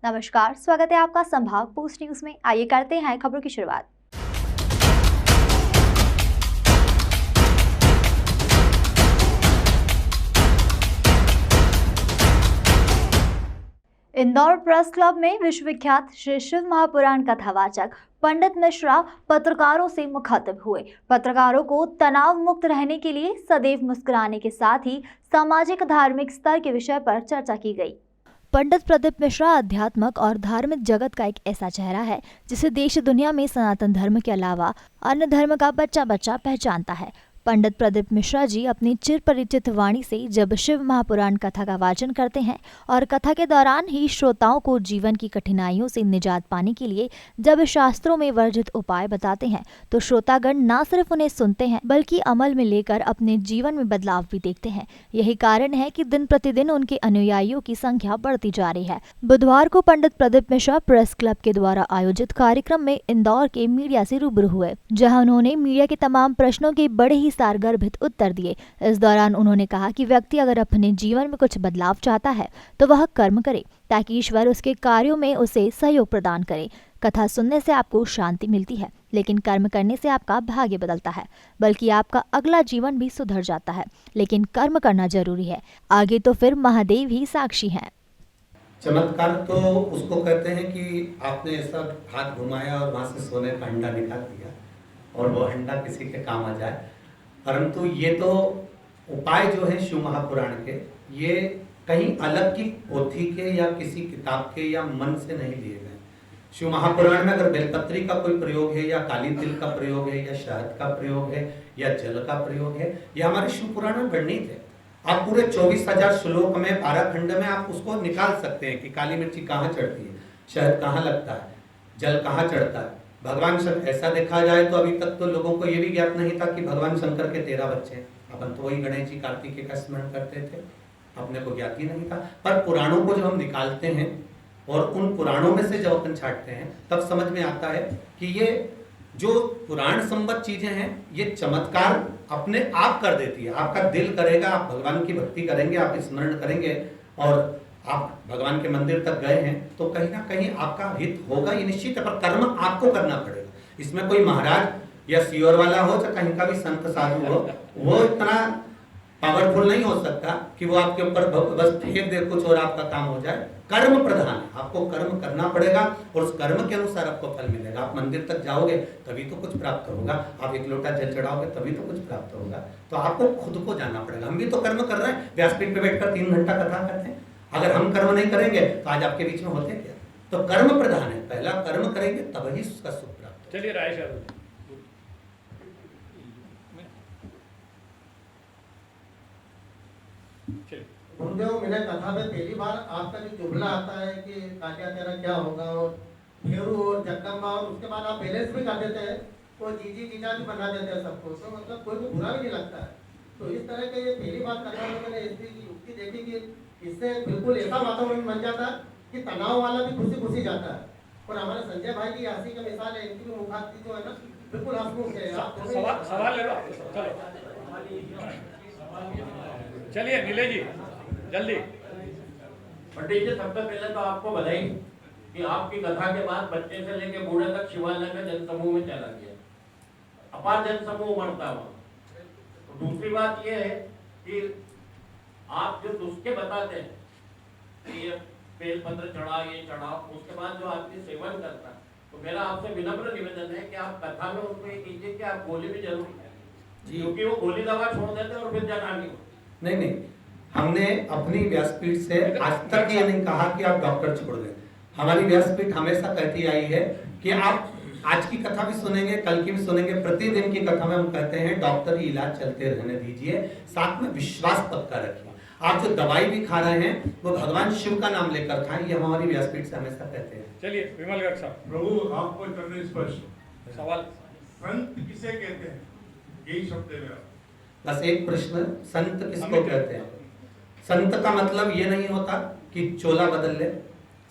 नमस्कार, स्वागत है आपका संभाग पोस्ट न्यूज में। आइए करते हैं खबरों की शुरुआत। इंदौर प्रेस क्लब में विश्वविख्यात श्री शिव महापुराण कथावाचक पंडित मिश्रा पत्रकारों से मुखातिब हुए। पत्रकारों को तनाव मुक्त रहने के लिए सदैव मुस्कुराने के साथ ही सामाजिक धार्मिक स्तर के विषय पर चर्चा की गई। पंडित प्रदीप मिश्रा आध्यात्मिक और धार्मिक जगत का एक ऐसा चेहरा है जिसे देश दुनिया में सनातन धर्म के अलावा अन्य धर्म का बच्चा बच्चा पहचानता है। पंडित प्रदीप मिश्रा जी अपनी चिर परिचित वाणी से जब शिव महापुराण कथा का वाचन करते हैं और कथा के दौरान ही श्रोताओं को जीवन की कठिनाइयों से निजात पाने के लिए जब शास्त्रों में वर्जित उपाय बताते हैं तो श्रोतागण न सिर्फ उन्हें सुनते हैं बल्कि अमल में लेकर अपने जीवन में बदलाव भी देखते हैं। यही कारण है कि दिन प्रतिदिन उनके अनुयायियों की संख्या बढ़ती जा रही है। बुधवार को पंडित प्रदीप मिश्रा प्रेस क्लब के द्वारा आयोजित कार्यक्रम में इंदौर के मीडिया से रूबरू हुए, जहाँ उन्होंने मीडिया के तमाम प्रश्नों के बड़े ही सारगर्भित उत्तर दिए। इस दौरान उन्होंने कहा कि व्यक्ति अगर अपने जीवन में कुछ बदलाव चाहता है तो वह कर्म करे ताकि ईश्वर उसके कार्यों में उसे सहयोग प्रदान करे। कथा सुनने से आपको शांति मिलती है, लेकिन कर्म करने से आपका भाग्य बदलता है, बल्कि आपका अगला जीवन भी सुधर जाता है। लेकिन कर्म करना जरूरी है, आगे तो फिर महादेव ही साक्षी हैं। चमत्कार तो उसको कहते हैं कि आपने ऐसा हाथ घुमाया और वहां से सोने का अंडा निकाल दिया और वो अंडा किसी के काम आ जाए। परंतु ये तो उपाय जो है शिव महापुराण के, ये कहीं अलग की पोथी के या किसी किताब के या मन से नहीं लिए गए। शिव महापुराण में अगर बेलपत्री का कोई प्रयोग है या काली तिल का प्रयोग है या शहद का प्रयोग है या जल का प्रयोग है, यह हमारे शिव पुराण में वर्णित है। आप पूरे 24,000 श्लोक में 12 खंड में आप उसको निकाल सकते हैं कि काली मिर्ची कहाँ चढ़ती है, शहद कहाँ लगता है, जल कहाँ चढ़ता है। भगवान शंकर, ऐसा देखा जाए तो अभी तक तो लोगों को यह भी ज्ञात नहीं था कि भगवान शंकर के 13 बच्चे हैं। अपन तो वही गणेश जी कार्तिकेय का स्मरण करते थे, अपने को ज्ञात ही नहीं था। पर पुराणों को जब हम निकालते हैं और उन पुराणों में से जब अपन छांटते हैं तब समझ में आता है कि ये जो पुराण संबद्ध चीजें हैं ये चमत्कार अपने आप कर देती है। आपका दिल करेगा, आप भगवान की भक्ति करेंगे, आप स्मरण करेंगे और आप भगवान के मंदिर तक गए हैं तो कहीं ना कहीं आपका हित होगा, ये निश्चित है। पर कर्म आपको करना पड़ेगा। इसमें कोई महाराज या सियोर वाला हो या कहीं का भी संत साधु हो, वो इतना पावरफुल नहीं हो सकता कि वो आपके ऊपर बस फेंक दे कुछ और आपका काम हो जाए। कर्म प्रधान है, आपको कर्म करना पड़ेगा और उस कर्म के अनुसार आपको फल मिलेगा। आप मंदिर तक जाओगे तभी तो कुछ प्राप्त होगा, आप एक लोटा जल चढ़ाओगे तभी तो कुछ प्राप्त होगा। तो आपको खुद को जानना पड़ेगा। हम भी तो कर्म कर रहे हैं, व्यासपीठ पे बैठकर 3 घंटा कथा करते हैं। अगर हम कर्म नहीं करेंगे तो आज आपके बीच में होते क्या? तो कर्म प्रधान है, पहला कर्म करेंगे तब ही उसका सुख प्राप्त। चलिए राय गुरुदेव, मैंने कथा में पहली बार आपका जो जुमला आता है कि काटिया तेरा क्या होगा और फेरू और जगदम्बा, और उसके बाद आप बैलेंस भी कर देते हैं और जीजी जीजा भी बना देते हैं सबको, तो मतलब कोई भी बुरा भी नहीं लगता है। तो इस तरह के ये पहली बार कथा में मैंने इसकी युक्ति देखी कि इससे बिल्कुल ऐसा वातावरण बन जाता है कि तनाव वाला भी खुशी खुशी जाता है। और हमारे संजय भाई की हंसी का मिसाल है, इनकी भी मुखाग्नि जो है ना बिल्कुल हंसमुख है। सवाल ले लो, चलिए नीले जी जल्दी। पंडित जी, सबसे पहले तो आपको बधाई कि आपकी कथा के बाद बच्चे से लेके बूढ़े तक शिवालय में जनसमूह में चला गया, अपार जनसमूह बढ़ता हुआ। तो दूसरी बात यह है कि आप जो नुस्खे बताते हैं कि ये बेलपत्र चढ़ा, ये चढ़ाओ, उसके बाद जो आदमी सेवन करता है, तो मेरा आपसे विनम्र निवेदन है कि आप कथा में उसको ये कीजिए कि आप गोली भी जरूर खाएं, क्योंकि वो गोली दवा छोड़ देते और फिर जनानी हो। नहीं, हमने अपनी व्यासपीठ से आज तक ये नहीं कहा कि आप डॉक्टर छोड़ दें। हमारी व्यासपीठ हमेशा कहती आई है कि आप आज की कथा भी सुनेंगे, कल की भी सुनेंगे, प्रतिदिन की कथा में हम कहते हैं डॉक्टरी इलाज चलते रहने दीजिए, साथ में विश्वास पक्का रखिए। आप जो दवाई भी खा रहे हैं वो भगवान शिव का नाम लेकर खाएं, ये हमारी व्यासपीठ से हमेशा कहते हैं। चलिए विमल गर्ग साहब। प्रभु, आपको करने स्पष्ट सवाल, संत किसे कहते हैं? यही शब्द है। बस एक प्रश्न, संत किसको कहते हैं? संत का मतलब ये नहीं होता कि चोला बदल ले,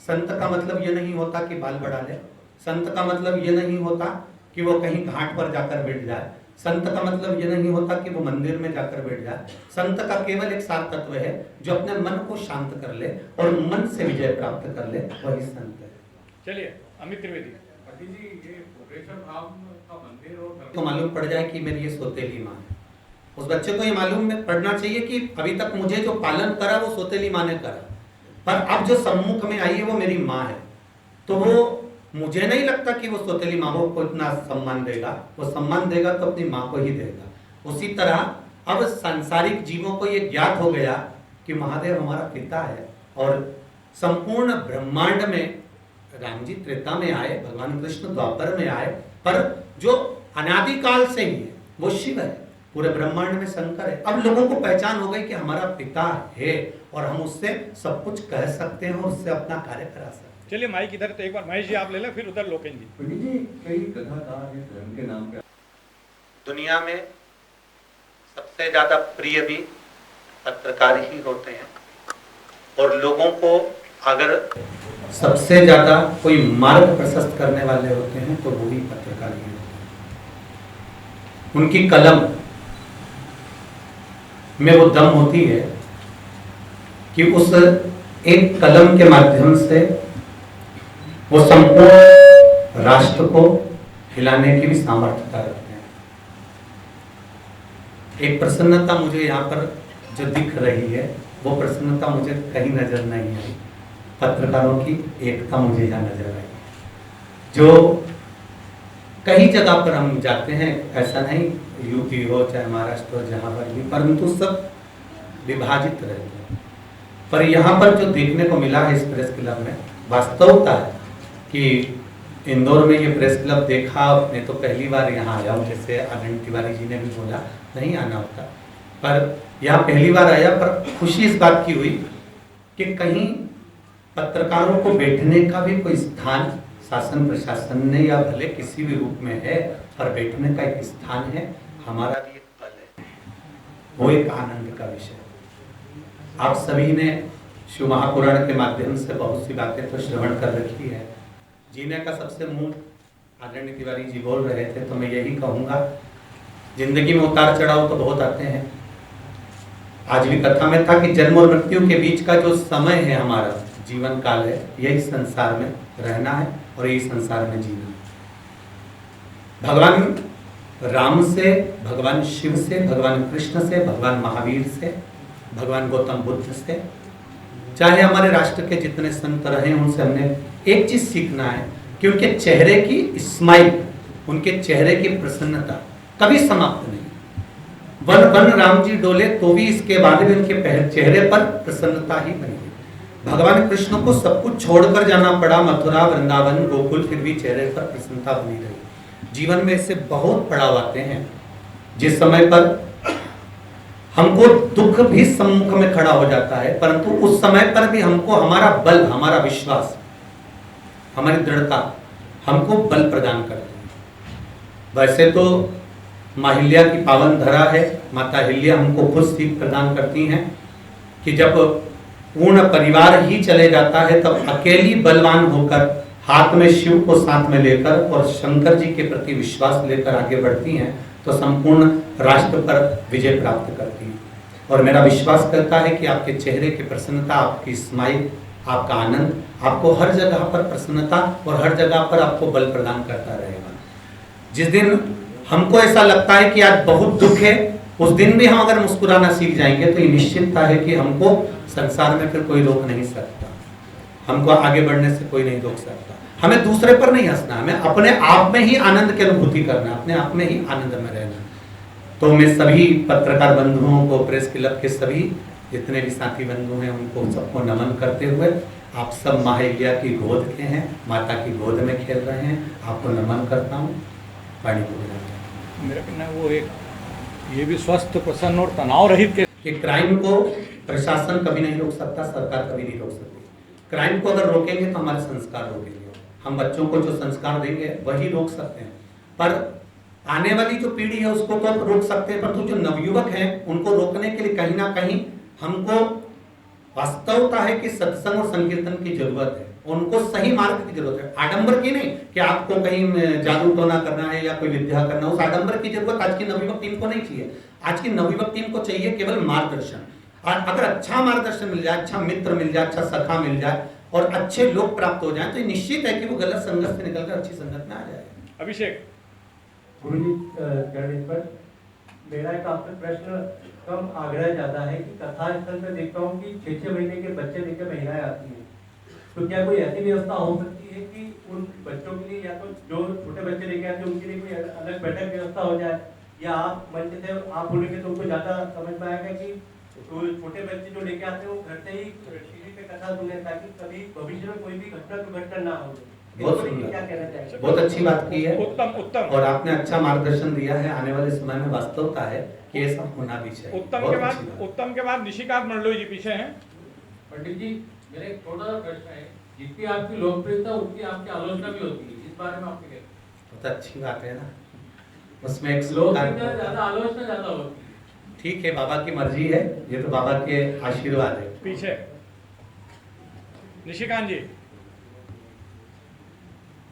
संत का मतलब ये नहीं होता कि बाल बढ़ा ले, संत का मतलब ये नहीं होता कि वो कहीं घाट पर जाकर बैठ जाए, संत का मतलब ये नहीं होता कि वो मंदिर में जाकर बैठ जाए। संत का केवल एक सार तत्व है, जो अपने मन को शांत कर ले और मन से विजय प्राप्त कर ले, वही संत है। चलिए अमित त्रिवेदी। पंडित जी, ये प्रोग्रेशन धाम का मंदिर और तो मालूम पड़ जाए कि मेरी ये सौतेली माँ है। उस बच्चे को ये मालूम पड़ना चाहिए कि अभी तक मुझे जो पालन करा वो सौतेली माँ ने करा, पर अब जो सम्मुख में आई है वो मेरी माँ है। तो वो मुझे नहीं लगता कि वो सौतेली माँ को इतना सम्मान देगा। वो सम्मान देगा तो अपनी माँ को ही देगा। उसी तरह अब सांसारिक जीवों को ये ज्ञात हो गया कि महादेव हमारा पिता है और संपूर्ण ब्रह्मांड में राम जी त्रेता में आए, भगवान कृष्ण द्वापर में आए, पर जो अनादिकाल से ही है वो शिव है, पूरे ब्रह्मांड में शंकर है। अब लोगों को पहचान हो गई कि हमारा पिता है और हम उससे सब कुछ कह सकते हैं और उससे अपना कार्य करा सकते हैं। चलिए माइक इधर, तो एक बार महेश जी आप ले लें, फिर उधर लोकेश जी। पंडित जी, कई कथाकार हैं धर्म के नाम पे। दुनिया में सबसे ज्यादा प्रिय भी पत्रकार ही होते हैं, और लोगों को अगर सबसे ज्यादा कोई मार्ग प्रशस्त करने वाले होते हैं तो वो भी पत्रकार ही होते हैं। उनकी कलम में वो दम होती है कि उस एक कलम के माध्यम से वो संपूर्ण राष्ट्र को हिलाने की भी सामर्थ्यता रखते हैं। एक प्रसन्नता मुझे यहाँ पर जो दिख रही है वो प्रसन्नता मुझे कहीं नजर नहीं आई। पत्रकारों की एकता मुझे यहाँ नजर आई, जो कई जगह पर हम जाते हैं, ऐसा नहीं यूपी हो चाहे महाराष्ट्र हो, जहाँ पर भी, परंतु सब विभाजित रहते हैं। पर यहाँ पर जो देखने को मिला है इस प्रेस क्लब में, वास्तवता है कि इंदौर में ये प्रेस क्लब देखा, मैं तो पहली बार यहाँ आया हूँ, जैसे आनंद तिवारी जी ने भी बोला नहीं आना होता, पर यहाँ पहली बार आया। पर खुशी इस बात की हुई कि कहीं पत्रकारों को बैठने का भी कोई स्थान शासन प्रशासन ने या भले किसी भी रूप में है, पर बैठने का एक स्थान है, हमारा भी एक पल है, वो एक आनंद का विषय। आप सभी ने शिव महापुराण के माध्यम से बहुत सी बातें तो श्रवण कर रखी है। जीने का सबसे मूल आदरणीय तिवारी जी बोल रहे थे, तो मैं यही कहूँगा, जिंदगी में उतार चढ़ाव तो बहुत आते हैं। आज भी कथा में था कि जन्म और मृत्यु के बीच का जो समय है, हमारा जीवन काल है, यही संसार में रहना है और यही संसार में जीना है। भगवान राम से, भगवान शिव से, भगवान कृष्ण से, भगवान महावीर से, भगवान गौतम बुद्ध से, चाहे हमारे राष्ट्र के जितने संत रहे, उनसे हमने एक चीज सीखना है कि उनके चेहरे की स्माइल, उनके चेहरे की प्रसन्नता कभी समाप्त नहीं। वन वन राम जी डोले तो भी इसके बाद भी उनके चेहरे पर प्रसन्नता ही बनी। भगवान कृष्ण को सब कुछ छोड़कर जाना पड़ा, मथुरा वृंदावन गोकुल, फिर भी चेहरे पर प्रसन्नता बनी रही। जीवन में ऐसे बहुत पड़ाव आते हैं जिस समय पर हमको दुख भी सम्मुख में खड़ा हो जाता है, परंतु उस समय पर भी हमको हमारा बल, हमारा विश्वास, हमारी दृढ़ता हमको बल प्रदान करती है। वैसे तो माहिल्या की पावन धरा है, माता हिल्या हमको खुद सीख प्रदान करती हैं कि जब पूर्ण परिवार ही चले जाता है, तब अकेली बलवान होकर हाथ में शिव को साथ में लेकर और शंकर जी के प्रति विश्वास लेकर आगे बढ़ती हैं, तो संपूर्ण राष्ट्र पर विजय प्राप्त करती हैं। और मेरा विश्वास करता है कि आपके चेहरे की प्रसन्नता, आपकी स्माइल, आपका आनंद आपको हर जगह पर प्रसन्नता और हर जगह पर आपको बल प्रदान करता रहेगा। जिस दिन हमको ऐसा लगता है कि आज बहुत दुख है, उस दिन भी हम अगर मुस्कुराना सीख जाएंगे तो ये निश्चितता है कि हमको संसार में फिर कोई रोक नहीं सकता, हमको आगे बढ़ने से कोई नहीं रोक सकता। हमें दूसरे पर नहीं हंसना, हमें अपने आप में ही आनंद की अनुभूति करना, अपने आप में ही आनंद में रहना। तो मैं सभी पत्रकार बंधुओं को, प्रेस क्लब के सभी जितने भी साथी बंधु हैं, उनको सबको नमन करते हुए, आप सब माहिल्या की गोद के हैं, माता की गोद में खेल रहे हैं, आपको नमन करता हूँ। वाणी को मेरा कहना है वो एक ये भी स्वस्थ, प्रसन्न और तनाव रहित के कि क्राइम को प्रशासन कभी नहीं रोक सकता, सरकार कभी नहीं रोक सकती। क्राइम को अगर रोकेंगे तो हमारे संस्कार रोकेंगे, हम बच्चों को जो संस्कार देंगे वही रोक सकते हैं। पर आने वाली जो पीढ़ी है उसको तो रोक सकते हैं, परंतु जो नवयुवक हैं उनको रोकने के लिए कहीं ना कहीं हमको वास्तवता है कि सत्संग और संकीर्तन की जरूरत है। उनको सही मार्ग की जरूरत है, आडंबर की नहीं कि आपको कहीं जादू टोना करना है या कोई विद्या करना है। उस आडंबर की जरूरत आज की नवयुवक टीम को नहीं चाहिए। आज की नवयुवक टीम को चाहिए केवल मार्गदर्शन। और अगर अच्छा मार्गदर्शन मिल जाए, अच्छा मित्र मिल जाए, अच्छा सखा मिल जाए और अच्छे लोग प्राप्त हो जाए, तो निश्चित है कि वो गलत संगत से निकलकर अच्छी संगत में आ जाएगा। अभिषेक, गुरुजी गणित पर मेरा एक आपसे प्रश्न कम आग्रह ज्यादा है कि कथा स्थल में देखता हूँ कि 6-6 महीने के बच्चे लेकर महिलाएं आती हैं, तो क्या कोई ऐसी व्यवस्था हो सकती है कि उन बच्चों के लिए या तो जो छोटे बच्चे लेके आते हैं उनके लिए कोई अलग बैठक व्यवस्था हो जाए, या आप मंच से आप बोलेंगे तो उनको ज्यादा समझ में आएगा कि तो छोटे बच्चे जो लेके आते हैं वो घर से ही टीवी पे कथा सुने, ताकि कभी भविष्य में कोई भी घटना दुर्घटना ना हो। क्या कहना चाहिए? बहुत अच्छी बात की है, उत्तम और आपने अच्छा मार्गदर्शन दिया है। आने वाले समय में वास्तवता है कि ये सब होना भी चाहिए। उत्तम के बाद निशिकांत मंडलोई जी पीछे हैं। पंडित जी, मेरा एक छोटा सा प्रश्न है, जितनी आपकी लोकप्रियता उतनी आपकी आलोचना भी होती है, इस बारे में आपके क्या? बहुत अच्छी बात है ना, उसमें एक लोकप्रियता ज्यादा, आलोचना ज्यादा होती है। ठीक है, बाबा की मर्जी है, ये तो बाबा के आशीर्वाद है। पीछे निशिकांत जी।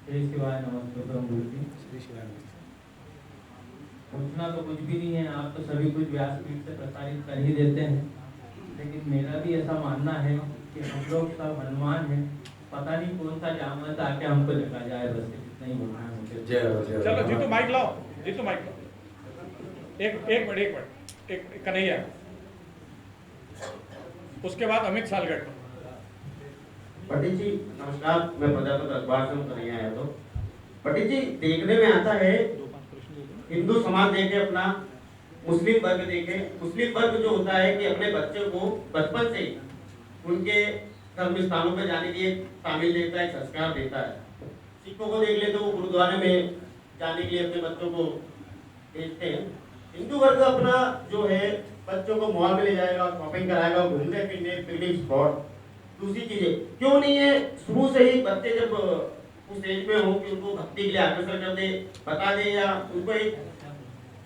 जय शिवाय, नमस्ते प्रभु जी। पूछना तो कुछ भी नहीं है, आप तो सभी कुछ व्यासपीठ से प्रसारित कर ही देते हैं, लेकिन मेरा भी ऐसा मानना है कि हम लोग सब हनुमान हैं, पता नहीं कौन सा जामत आके हमको जगा जाए, बस इतना ही बोलना है मुझे। जय हो, जय हो। चलो जीतू माइक लाओ, जीतू माइक लाओ। एक मिनट, एक कन्हैया, उसके बाद अमित सालगढ़। पंडित जी नमस्कार, मैं प्रजातंत्र अखबार से कन्हैया यादव। पंडित जी, देखने में आता है हिंदू समाज देखे अपना, मुस्लिम वर्ग देखे, मुस्लिम वर्ग जो होता है कि अपने बच्चों को बचपन से उनके धर्म स्थानों में जाने के लिए तामील देता है, संस्कार देता है। सिखों को देख ले तो वो गुरुद्वारे में जाने के लिए अपने बच्चों को भेजते हैं। हिंदू वर्ग अपना जो है बच्चों को मॉल में ले जाएगा, शॉपिंग कराएगा, घूमने फिरने, पिकनिक स्पॉट, दूसरी चीजें क्यों नहीं है शुरू से ही बच्चे जब उस एज में हो कि उनको भक्ति के लिए आकर्षण कर दे, बता दे, या उनको एक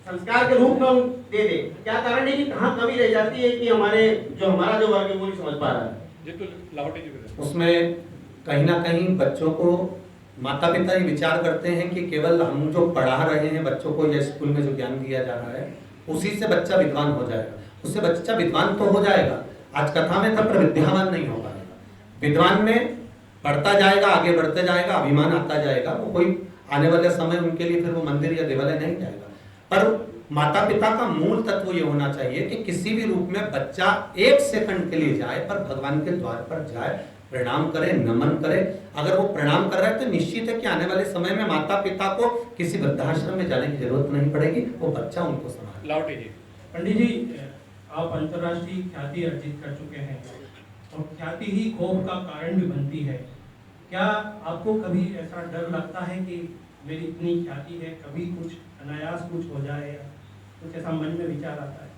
संस्कार के रूप में दे दे। क्या कारण है कि कहाँ कमी रह जाती है कि हमारा जो वर्ग है वो नहीं समझ पा रहा है? उसमें कहीं ना कहीं बच्चों को माता पिता ये विचार करते हैं कि केवल हम जो पढ़ा रहे हैं बच्चों को या स्कूल में जो ज्ञान दिया जा रहा है उसी से बच्चा विद्वान हो जाएगा। उससे बच्चा विद्वान तो हो जाएगा, आज कथा में था, पर विद्यावान नहीं हो पाएगा। विद्वान में बढ़ता जाएगा, आगे बढ़ते जाएगा, अभिमान आता जाएगा, वो कोई आने वाले समय उनके लिए फिर वो मंदिर या देवालय नहीं जाएगा। पर माता पिता का मूल तत्व ये होना चाहिए कि किसी भी रूप में बच्चा 1 सेकंड के लिए जाए पर भगवान के द्वार पर जाए, प्रणाम करे, नमन करे। अगर वो प्रणाम कर रहा है तो निश्चित है कि आने वाले समय में माता पिता को किसी वृद्धाश्रम में जाने की जरूरत नहीं पड़ेगी, वो बच्चा उनको संभाल। लावटी जी। पंडित जी, आप अंतर्राष्ट्रीय ख्याति अर्जित कर चुके हैं और ख्याति ही क्षोभ का कारण भी बनती है। क्या आपको कभी ऐसा डर लगता है कि मेरी इतनी ख्याति है, कभी कुछ अनायास कुछ हो जाए, या कुछ ऐसा मन में विचार आता है?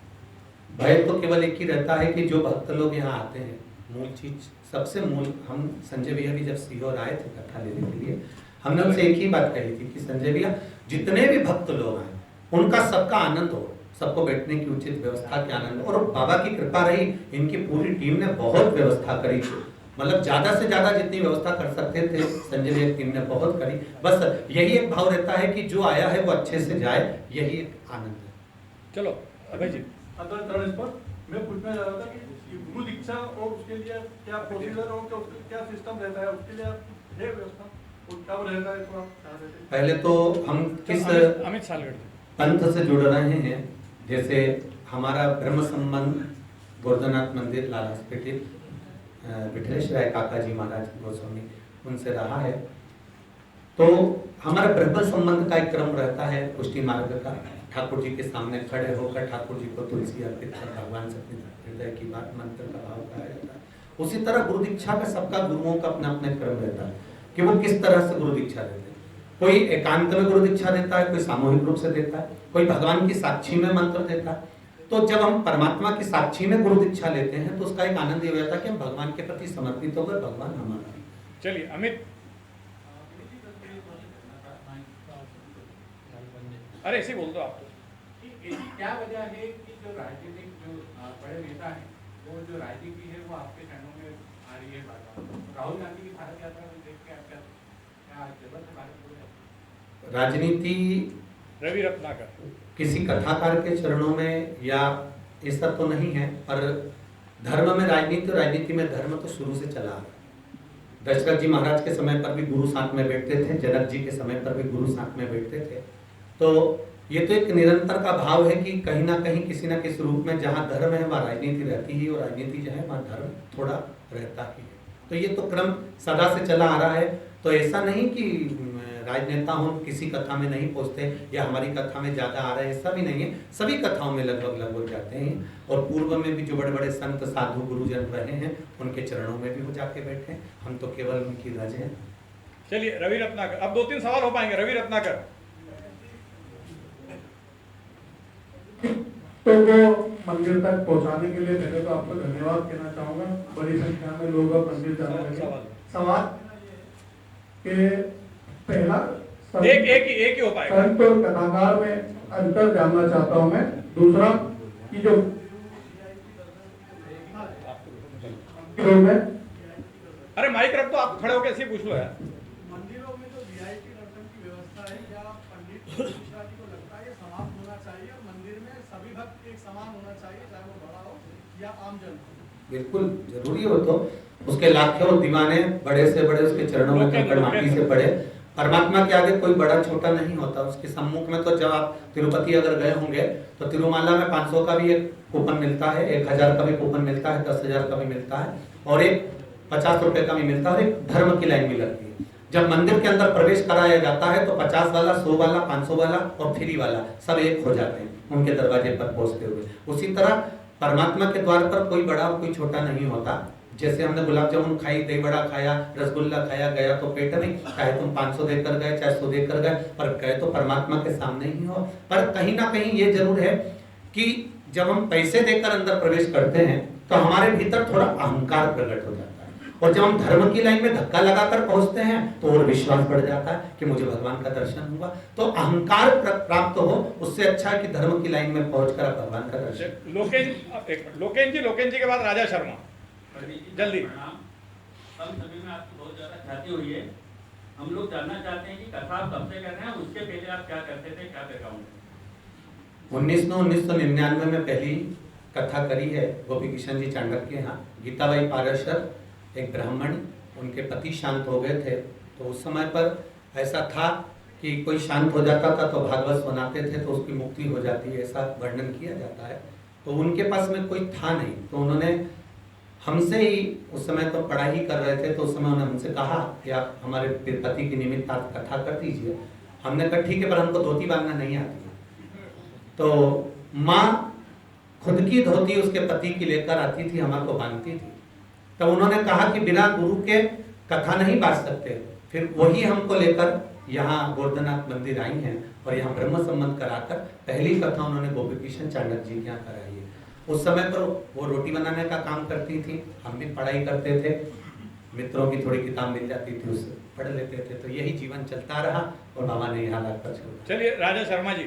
भय तो केवल एक ही रहता है कि जो भक्त लोग यहाँ आते हैं, मूल चीज सबसे मूल, हम संजय भैया भी जब सीहोर आए थे कथा लेने के लिए, हमने उनसे एक ही बात कही थी कि संजय भैया जितने भी भक्त लोग आए उनका सबका आनंद हो, सबको बैठने की उचित व्यवस्था के आनंद। और बाबा की कृपा रही, इनकी पूरी टीम ने बहुत व्यवस्था करी, मतलब ज्यादा से ज्यादा जितनी व्यवस्था कर सकते थे संजय भैया की टीम ने बहुत करी। बस यही एक भाव रहता है कि जो आया है वो अच्छे से जाए, यही एक आनंद है। चलो अभय जी। मैं पूछना चाह रहा था कि गुरु दीक्षा और उसके लिए क्या प्रोसीजर और क्या सिस्टम रहता है, उसके लिए है व्यवस्था और क्या रहता है, तो आप पहले तो हम किस अमित सालगढ़ पंथ से जुड़ रहे हैं, जैसे हमारा ब्रह्म संबंध गोवर्धनाथ मंदिर लालासपेटी विठलेश्वर काका जी महाराज गोस्वामी उनसे रहा है। तो हमारा ब्रह्म संबंध का एक क्रम रहता है पुष्टि मार्ग का। ठाकुर जी के सामने खड़े होकर ठाकुर जी को तुलसी अर्पित कर भगवान से अपने हृदय की बात मंत्र का भाव कहा जाता है। उसी तरह गुरु दीक्षा में सबका गुरुओं का अपना अपना क्रम रहता है कि वो किस तरह से गुरु दीक्षा देते हैं। कोई एकांत में गुरु दीक्षा देता है, कोई सामूहिक रूप से देता है, कोई भगवान की साक्षी में मंत्र देता है। तो जब हम परमात्मा की साक्षी में गुरु दीक्षा लेते हैं तो उसका एक आनंद ये हो जाता है कि हम भगवान के प्रति समर्पित होकर भगवान हमारा। चलिए अमित। अरे ऐसे बोल दो आप। क्या वजह है कि जो राजनीतिक जो बड़े नेता हैं वो जो राजनीति है वो आपके चरणों में हमारी ये बात राहुल गांधी की भारत यात्रा को देख के आप क्या जबरदस्त भारत बोले राजनीति रवि रत्नाकर किसी कथाकार के चरणों में या ऐसा तो नहीं है, पर धर्म में राजनीति और राजनीति में धर्म तो शुरू से चला आ रहा है। दशरथ जी महाराज के समय पर भी गुरु साथ में बैठते थे, जनक जी के समय पर भी गुरु साथ में बैठते थे। तो ये तो एक निरंतर का भाव है कि कहीं ना कहीं किसी न किसी रूप में जहाँ धर्म है वहाँ राजनीति रहती ही, और राजनीति जो है वहाँ धर्म थोड़ा रहता ही है। तो ये तो क्रम सदा से चला आ रहा है। तो ऐसा नहीं कि राजनेता हम किसी कथा में नहीं पहुँचते या हमारी कथा में ज़्यादा आ रहा है, ऐसा भी नहीं है। सभी कथाओं में लगभग जाते हैं, और पूर्व में भी जो बड़े बड़े संत साधु गुरुजन रहे हैं उनके चरणों में भी वो जाके बैठे हैं। हम तो केवल उनकी रज हैं। चलिए रवि रत्नाकर, अब 2-3 सवाल हो पाएंगे। रवि रत्नाकर। तो वो मंदिर तक पहुंचाने के लिए पहले तो आपको धन्यवाद कहना चाहूंगा। बड़ी संख्या में लोग अब मंदिर जाने लगे। सवाल के पहला एक ही हो पाएगा। संत और कथाकार में अंतर जानना चाहता हूं मैं। दूसरा कि जो अरे माइक रख दो, आप खड़े होकर ऐसे पूछ लो यार। मंदिरों में जो वीआईपी दर्शन की व्यवस्था है, क्या पंडित मिश्रा जी को लगता है ये समाप्त होना चाहिए और मंदिर में सभी भक्त एक समान होना चाहिए, चाहे वो बड़ा हो या आम जन हो? बिल्कुल जरूरी हो। तो उसके लाखों दीवाने बड़े से बड़े उसके चरणों में कंकड़ माटी से पड़े। परमात्मा के आगे कोई बड़ा छोटा नहीं होता। उसके सम्मुख में तो जब आप तिरुपति अगर गए होंगे तो तिरुमाला में 500 का भी एक कूपन मिलता है, 1000 का भी कूपन मिलता है, 10,000 का भी मिलता है, और एक 50 रुपए का भी मिलता है, और एक धर्म की लाइन भी लगती है। जब मंदिर के अंदर प्रवेश कराया जाता है तो 50 वाला, 100 वाला, 500 वाला और फ्री वाला सब एक हो जाते हैं उनके दरवाजे पर पहुंचते हुए। उसी तरह परमात्मा के द्वार पर कोई बड़ा और कोई छोटा नहीं होता। जैसे हमने गुलाब जामुन खाई, दही बड़ा खाया, रसगुल्ला खाया, गया तो पेट में, चाहे तुम 500 देकर गए चाहे 100 देकर गए, पर गए तो परमात्मा के सामने ही हो। पर कहीं ना कहीं ये जरूर है कि जब हम पैसे देकर अंदर प्रवेश करते हैं तो हमारे भीतर थोड़ा अहंकार प्रकट हो जाता है, और जब हम धर्म की लाइन में धक्का लगाकर पहुंचते हैं तो और विश्वास बढ़ जाता है कि मुझे भगवान का दर्शन हुआ। तो अहंकार प्राप्त हो उससे अच्छा है कि धर्म की लाइन में पहुंचकर भगवान का दर्शन। लोकेन जी के बाद राजा शर्मा, जल्दी। हम सभी में आपकी बहुत ज्यादा ख्याति हुई है। हम लोग जानना चाहते हैं कि कथा आप कब से कर रहे हैं, उसके पहले आप क्या करते थे, क्या बैकग्राउंड? 1999 में पहली कथा करी है गोपी किशन जी चांडक के यहाँ। गीताबाई पाराशर एक ब्राह्मण, उनके पति शांत हो गए थे, तो उस समय पर ऐसा था कि कोई शांत हो जाता था तो भागवत सुनाते थे तो उसकी मुक्ति हो जाती है, ऐसा वर्णन किया जाता है। तो उनके पास में कोई था नहीं, तो उन्होंने हमसे ही, उस समय तो पढ़ाई कर रहे थे, तो उस समय उन्होंने हमसे कहा कि आप हमारे पति के निमित्त आप कथा कर दीजिए। हमने कहा ठीक है, पर हमको धोती बांधना नहीं आती है। तो माँ खुद की धोती उसके पति की लेकर आती थी, हमारे को बांधती थी। तब उन्होंने कहा कि बिना गुरु के कथा नहीं बांध सकते। फिर वही हमको लेकर यहाँ गोवर्धननाथ मंदिर आई हैं और यहाँ ब्रह्म संबंध कराकर पहली कथा उन्होंने गोपी किशन चांडक जी के यहाँ कराई है। उस समय पर वो रोटी बनाने का काम करती थी, हम भी पढ़ाई करते थे, मित्रों की थोड़ी किताब मिल जाती थी उससे पढ़ लेते थे। तो यही जीवन चलता रहा और बाबा ने यहाँ लाकर छोड़ा। चलिए राजा शर्मा जी।